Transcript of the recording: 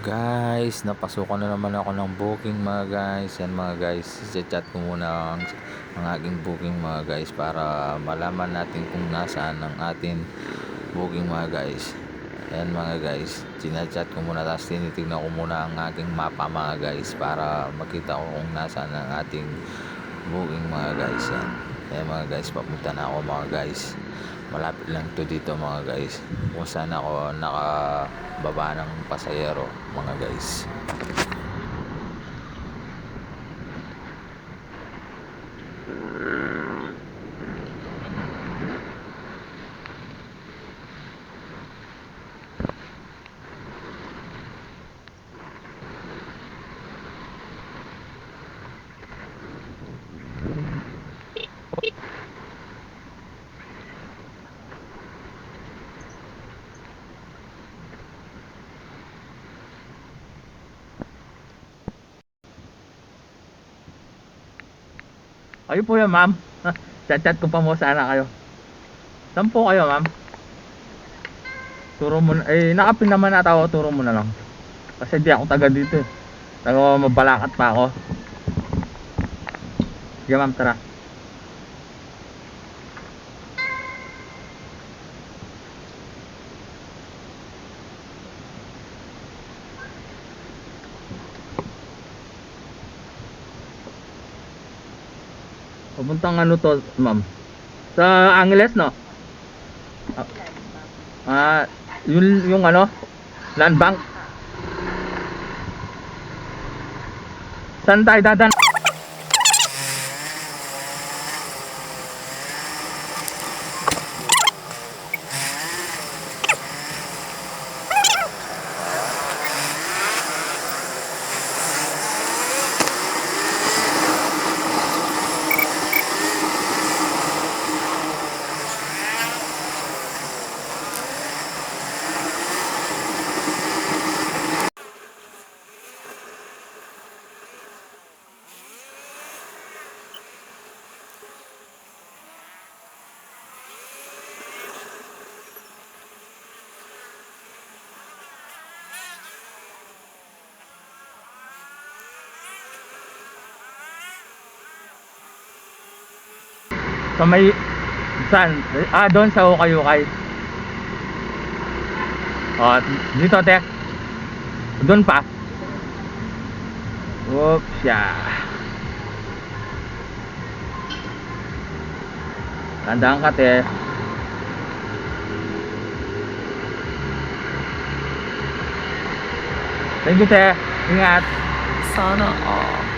Guys, napasukan na naman ako ng booking mga guys. Yan mga guys, chat ko muna ang aking booking mga guys para malaman natin kung nasaan ang ating booking mga guys. Yan mga guys, chat ko muna tapos tinitignan ko muna ang aking mapa mga guys para makita ko kung nasaan ang ating booking mga guys. Yan mga guys, papunta na ako mga guys. Malapit lang to dito mga guys, kung saan ako nakababa ng pasahero mga guys. Ayun po yan, ma'am. Chat-chat ko pa mo sana kayo. Saan po kayo, ma'am? Turo mo na. Eh, nakapin naman nata ako. Turo mo na lang. Kasi di ako taga dito eh. Taga Mabalacat pa ako. Sige, ma'am, tara. Papuntang ano to, ma'am? Sa Angeles, no? Yung ano? Land Bank. Saan tayo dadan? Sa may saan? Doon sa Ukay-Ukay. Dito te. Doon pa. Oops, yeah. Tandaan ka te. Thank you te. Ingat. Sana all.